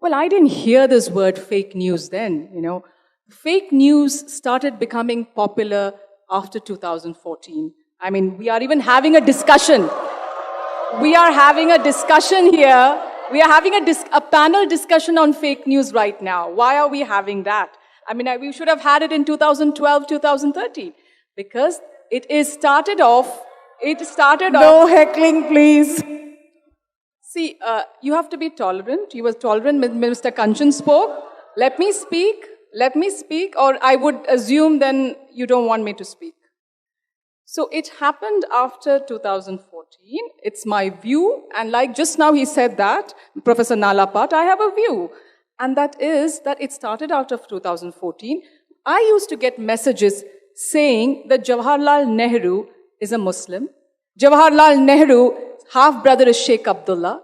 Well, I didn't hear this word fake news then, Fake news started becoming popular after 2014. I mean, we are even having a discussion. We are having a discussion here. We are having a panel discussion on fake news right now. Why are we having that? I mean, we should have had it in 2012, 2013. Because it started off. No heckling, please. See, you have to be tolerant. You were tolerant when Mr. Kanchan spoke. Let me speak, or I would assume then you don't want me to speak. So it happened after 2014. It's my view, and like just now he said that, Professor Nalapat, I have a view. And that is that it started out of 2014. I used to get messages saying that Jawaharlal Nehru is a Muslim. Jawaharlal Nehru's half-brother is Sheikh Abdullah.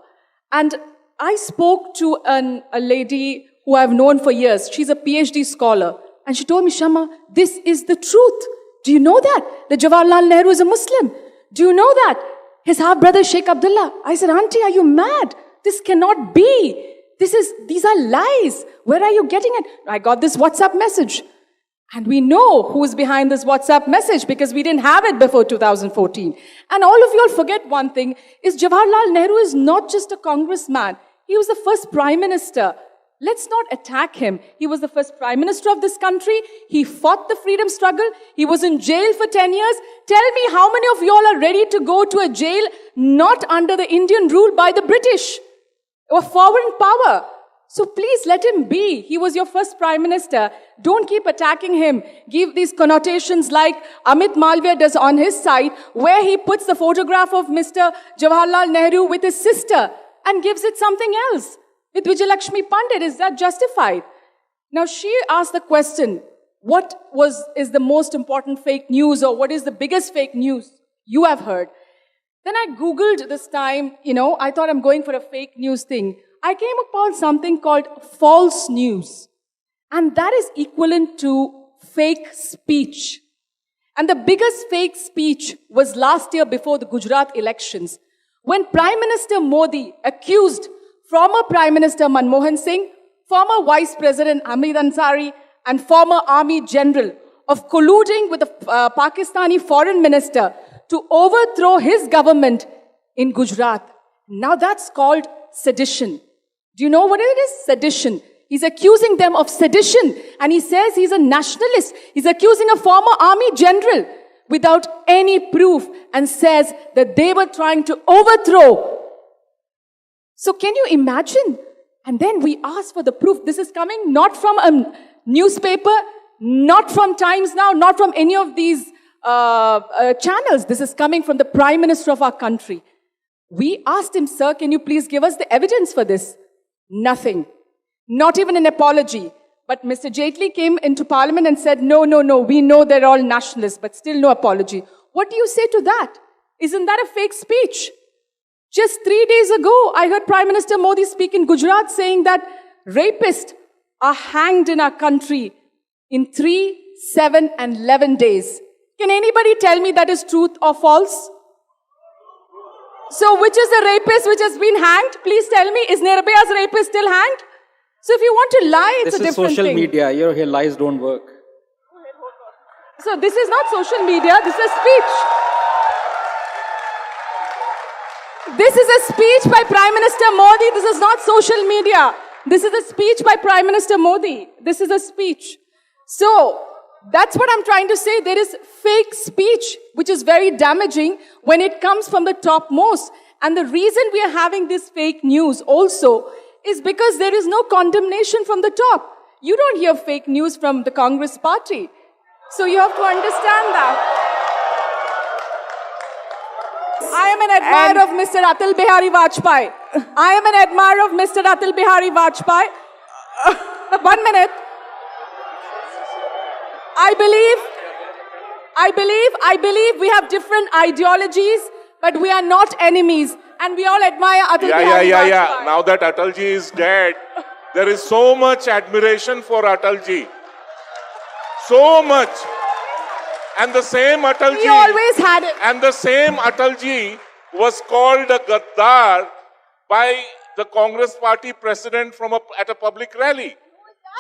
And I spoke to a lady who I've known for years. She's a PhD scholar. And she told me, Shama, this is the truth. Do you know that? That Jawaharlal Nehru is a Muslim. Do you know that? His half-brother Sheikh Abdullah. I said, Auntie, are you mad? This cannot be. These are lies. Where are you getting it? I got this WhatsApp message. And we know who's behind this WhatsApp message because we didn't have it before 2014. And all of you all forget one thing, is Jawaharlal Nehru is not just a congressman. He was the first prime minister. Let's not attack him. He was the first prime minister of this country. He fought the freedom struggle. He was in jail for 10 years. Tell me how many of you all are ready to go to a jail not under the Indian rule by the British or foreign power? So please let him be. He was your first prime minister. Don't keep attacking him. Give these connotations like Amit Malviya does on his site, where he puts the photograph of Mr. Jawaharlal Nehru with his sister and gives it something else. With Vijayalakshmi Pandit, is that justified? Now she asked the question, what is the most important fake news, or what is the biggest fake news you have heard? Then I Googled this time, I thought I'm going for a fake news thing. I came upon something called false news. And that is equivalent to fake speech. And the biggest fake speech was last year before the Gujarat elections, when Prime Minister Modi accused former Prime Minister Manmohan Singh, former Vice President Hamid Ansari, and former Army General of colluding with the Pakistani Foreign Minister to overthrow his government in Gujarat. Now that's called sedition. Do you know what it is? Sedition. He's accusing them of sedition. And he says he's a nationalist. He's accusing a former army general without any proof and says that they were trying to overthrow. So can you imagine? And then we ask for the proof. This is coming not from a newspaper, not from Times Now, not from any of these channels. This is coming from the Prime Minister of our country. We asked him, sir, can you please give us the evidence for this? Nothing. Not even an apology. But Mr. Jaitley came into Parliament and said, no, we know they're all nationalists, but still no apology. What do you say to that? Isn't that a fake speech? Just 3 days ago, I heard Prime Minister Modi speak in Gujarat saying that rapists are hanged in our country in 3, 7, and 11 days. Can anybody tell me that is truth or false? So which is the rapist which has been hanged? Please tell me, is Nirbhaya's rapist still hanged? So if you want to lie, it's a different thing. This is social media. Your lies don't work. So this is not social media, this is speech. This is a speech by Prime Minister Modi. This is not social media. This is a speech by Prime Minister Modi. This is a speech. So that's what I'm trying to say. There is fake speech, which is very damaging when it comes from the topmost. And the reason we are having this fake news also is because there is no condemnation from the top. You don't hear fake news from the Congress party. So you have to understand that. I am an admirer of Mr. Atal Bihari Vajpayee. I am an admirer of Mr. Atal Bihari Vajpayee. 1 minute. I believe we have different ideologies, but we are not enemies. And we all admire Atal Bihari Vajpayee. Yeah. Now that Atalji is dead, there is so much admiration for Atalji. So much. And the same Atalji... He always had it. And the same Atalji was called a Gaddar by the Congress party president at a public rally.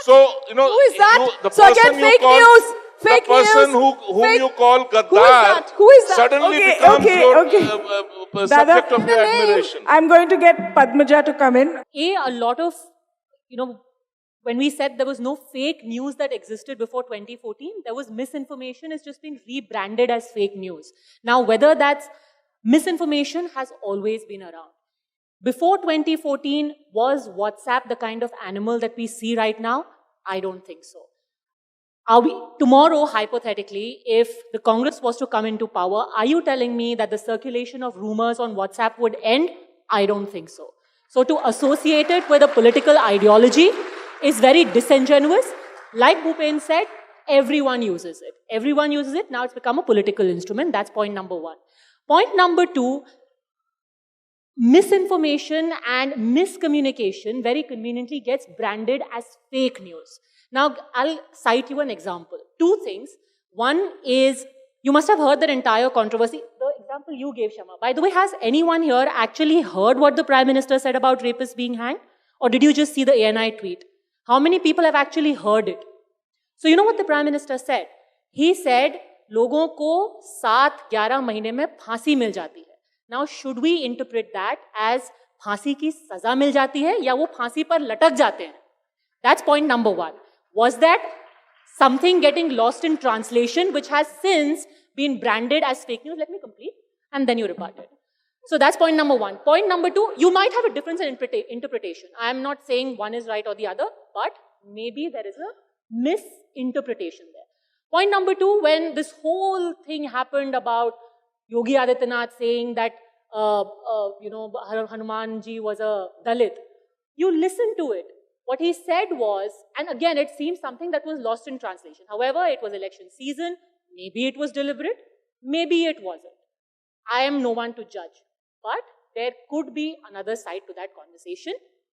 So, Who is that? the So person again, you fake call, news. Fake the person news. whom you call Gaddar that? Who is that? suddenly Okay, becomes okay, your okay. subject of the your name. admiration. I'm going to get Padmaja to come in. A lot of, when we said there was no fake news that existed before 2014, there was misinformation. It's just been rebranded as fake news. Now, whether that's misinformation has always been around. Before 2014, was WhatsApp the kind of animal that we see right now? I don't think so. Tomorrow, hypothetically, if the Congress was to come into power, are you telling me that the circulation of rumors on WhatsApp would end? I don't think so. So to associate it with a political ideology is very disingenuous. Like Bhupen said, everyone uses it. Everyone uses it. Now it's become a political instrument. That's point number one. Point number two, misinformation and miscommunication very conveniently gets branded as fake news. Now, I'll cite you an example. Two things. One is, you must have heard that entire controversy. The example you gave, Shama. By the way, has anyone here actually heard what the Prime Minister said about rapists being hanged? Or did you just see the ANI tweet? How many people have actually heard it? So you know what the Prime Minister said? He said, लोगों को 7-11 महीने में फांसी मिल जाती है. Now, should we interpret that as फांसी की सजा मिल जाती है या वो फांसी पर लटक जाते हैं? That's point number one. Was that something getting lost in translation which has since been branded as fake news? Let me complete and then you rebut it. So that's point number one. Point number two, you might have a difference in interpretation. I am not saying one is right or the other, but maybe there is a misinterpretation there. Point number two, when this whole thing happened about Yogi Adityanath saying that, Hanumanji was a Dalit, you listen to it. What he said was, and again, it seems something that was lost in translation. However, it was election season. Maybe it was deliberate. Maybe it wasn't. I am no one to judge. But there could be another side to that conversation.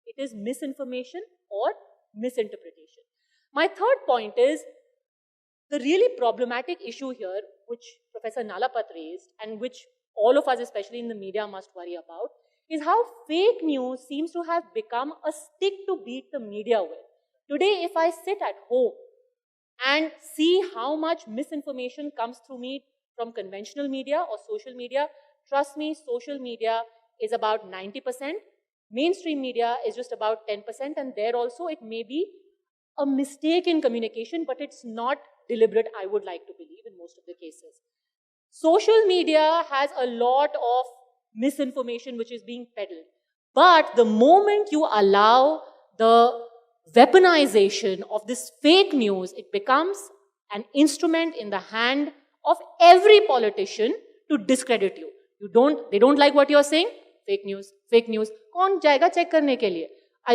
It is misinformation or misinterpretation. My third point is, the really problematic issue here, which Professor Nalapat raised, and which all of us, especially in the media, must worry about, is how fake news seems to have become a stick to beat the media with. Today, if I sit at home and see how much misinformation comes through me from conventional media or social media, trust me, social media is about 90%. Mainstream media is just about 10%, and there also it may be a mistake in communication, but it's not deliberate, I would like to believe, in most of the cases. Social media has a lot of misinformation which is being peddled. But the moment you allow the weaponization of this fake news, it becomes an instrument in the hand of every politician to discredit you. They don't like what you're saying? Fake news, fake news. Kaun jayega check karne ke liye?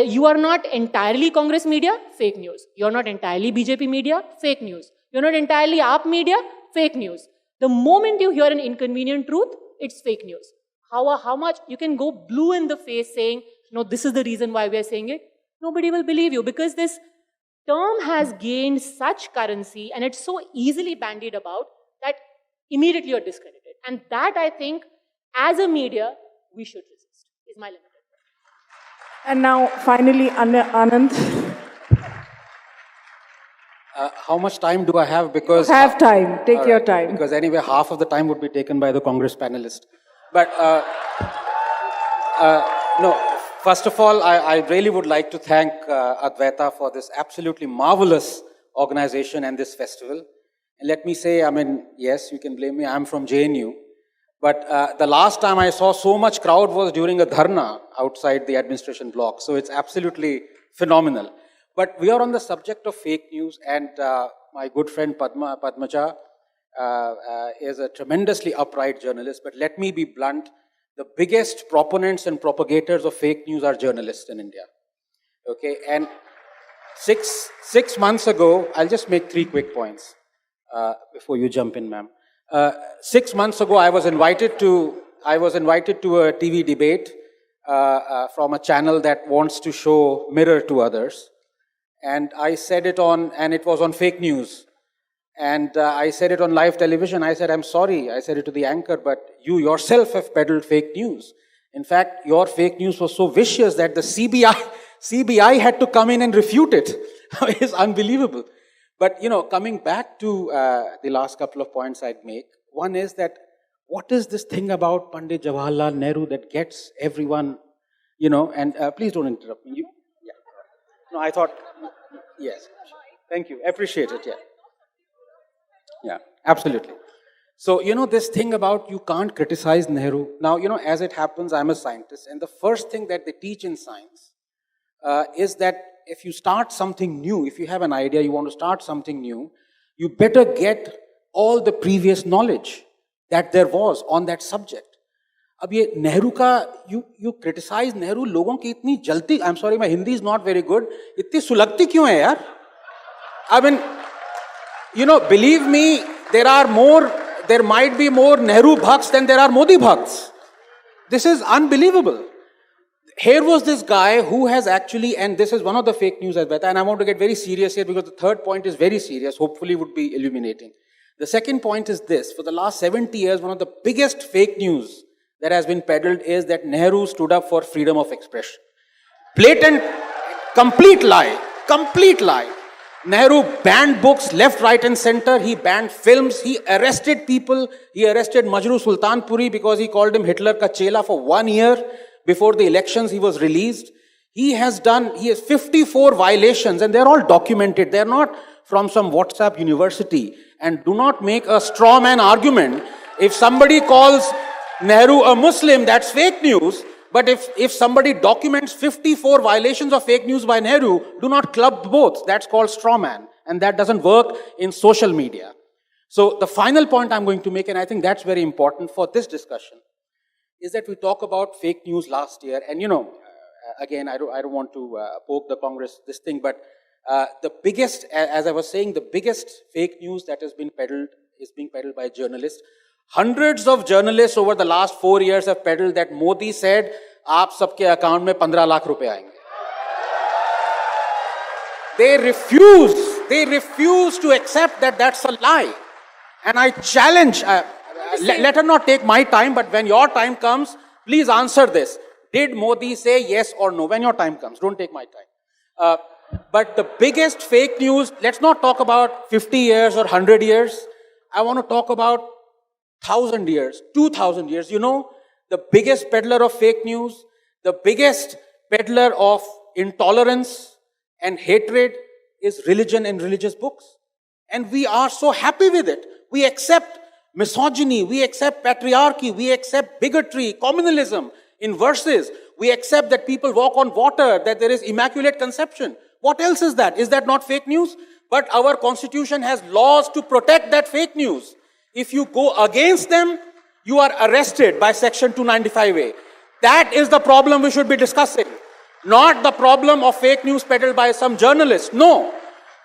You are not entirely Congress media? Fake news. You are not entirely BJP media? Fake news. You're not entirely AAP media? Fake news. The moment you hear an inconvenient truth, it's fake news. How much you can go blue in the face saying, no, this is the reason why we are saying it. Nobody will believe you because this term has gained such currency and it's so easily bandied about that immediately you're discredited. And that, I think, as a media, we should resist, is my limited point. And now, finally, Anand. How much time do I have? Because Have time. Take your time. Because anyway, half of the time would be taken by the Congress panelist. But no, first of all, I really would like to thank Advaita for this absolutely marvelous organization and this festival. And let me say, I mean, yes, you can blame me. I'm from JNU. But the last time I saw so much crowd was during a dharna outside the administration block. So it's absolutely phenomenal. But we are on the subject of fake news, and my good friend Padmaja is a tremendously upright journalist. But let me be blunt, the biggest proponents and propagators of fake news are journalists in India. Okay, and six months ago, I'll just make 3 quick points before you jump in, ma'am. 6 months ago, I was invited to a TV debate from a channel that wants to show mirror to others. And I said it and it was on fake news. And I said it on live television. I said, I'm sorry. I said it to the anchor, but you yourself have peddled fake news. In fact, your fake news was so vicious that the CBI had to come in and refute it. It's unbelievable. But, coming back to the last couple of points I'd make, one is that what is this thing about Pandit Jawaharlal Nehru that gets everyone, and please don't interrupt me. Yeah. No, I thought, yes. Thank you. Appreciate it, yeah. Yeah, absolutely. So, this thing about you can't criticize Nehru. Now, as it happens, I'm a scientist, and the first thing that they teach in science is that if you start something new, if you have an idea, you want to start something new, you better get all the previous knowledge that there was on that subject. अब ये नेहरू का you criticize Nehru, लोगों की इतनी जलती, I'm sorry, my Hindi is not very good, इतनी सुलगती क्यों है यार? I mean, believe me, there might be more Nehru bhakts than there are Modi bhakts. This is unbelievable. Here was this guy who has actually, and this is one of the fake news, and I want to get very serious here because the third point is very serious, hopefully would be illuminating. The second point is this: for the last 70 years, one of the biggest fake news that has been peddled is that Nehru stood up for freedom of expression. Blatant, complete lie. Nehru banned books left, right and center. He banned films. He arrested people. He arrested Majru Sultanpuri because he called him Hitler ka chela for 1 year. Before the elections, he was released. He has 54 violations and they're all documented. They're not from some WhatsApp university. And do not make a straw man argument. If somebody calls Nehru a Muslim, that's fake news. But if somebody documents 54 violations of fake news by Nehru, do not club both. That's called straw man. And that doesn't work in social media. So the final point I'm going to make, and I think that's very important for this discussion, is that we talk about fake news last year. And again, I don't want to poke the Congress this thing, but the biggest, as I was saying, the biggest fake news that has been peddled is being peddled by journalists. Hundreds of journalists over the last 4 years have peddled that Modi said, "Aap sabke account mein 15 lakh rupees aayenge." They refuse to accept that that's a lie. And I challenge, let her not take my time, but when your time comes, please answer this. Did Modi say yes or no? When your time comes, don't take my time. But the biggest fake news, let's not talk about 50 years or 100 years. I want to talk about 1,000 years, 2,000 years. The biggest peddler of fake news, the biggest peddler of intolerance and hatred is religion and religious books. And we are so happy with it. We accept misogyny, we accept patriarchy, we accept bigotry, communalism in verses. We accept that people walk on water, that there is immaculate conception. What else is that? Is that not fake news? But our constitution has laws to protect that fake news. If you go against them, you are arrested by section 295A. That is the problem we should be discussing. Not the problem of fake news peddled by some journalists. No.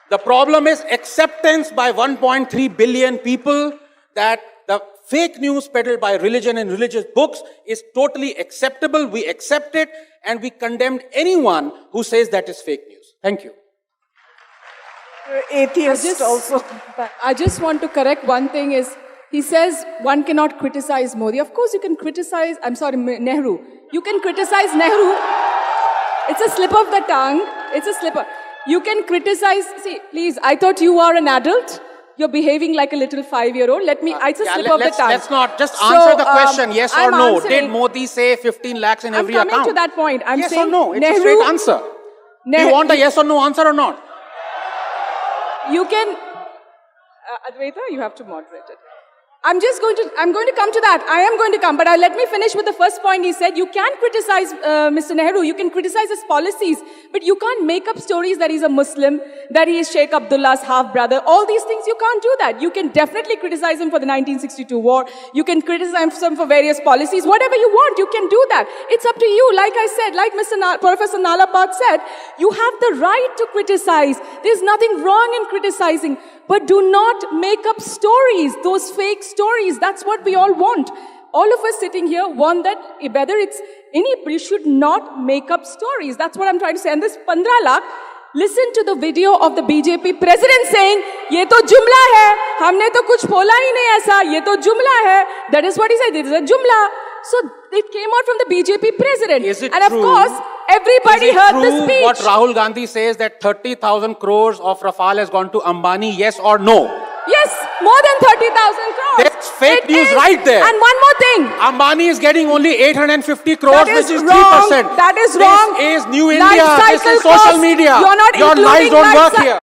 The problem is acceptance by 1.3 billion people that the fake news peddled by religion and religious books is totally acceptable. We accept it and we condemn anyone who says that is fake news. Thank you. Atheist also. I just want to correct one thing is, he says one cannot criticize Modi. Of course you can criticize, Nehru. You can criticize Nehru. It's a slip of the tongue. It's a slip of... You can criticize... See, please, I thought you are an adult. You're behaving like a little 5-year-old. It's a slip of the tongue. Let's not just answer the question, yes or no. Did Modi say 15 lakhs in every account? I'm coming to that point. I'm yes saying or no? It's Nehru, a straight answer. Do you want a yes or no answer or not? You can... Advaita, you have to moderate it. I'm going to come to that. I am going to come, but let me finish with the first point. He said, you can criticize Mr. Nehru, you can criticize his policies, but you can't make up stories that he's a Muslim, that he is Sheikh Abdullah's half-brother. All these things, you can't do that. You can definitely criticize him for the 1962 war. You can criticize him for various policies. Whatever you want, you can do that. It's up to you. Like I said, like Professor Nalapad said, you have the right to criticize. There's nothing wrong in criticizing. But do not make up stories, those fake stories. That's what we all want. All of us sitting here want that, whether it's anybody should not make up stories. That's what I'm trying to say. And this 15 lakh, listen to the video of the BJP president saying, "Ye to jumla hai, humne to kuch bola hi nahi aisa, ye to jumla hai." That is what he said, it is a jumla. So it came out from the BJP president. Is it and true? of course, everybody Is it heard true the speech. what Rahul Gandhi says that 30,000 crores of Rafale has gone to Ambani, yes or no? Yes, more than 30,000 crores. That's fake It news is. right there. And one more thing. Ambani is getting only 850 crores, That is which is wrong. 3%. That is wrong. This is New Life India. This cycle is social cost. media. You're not Your lies including don't life work cy- here.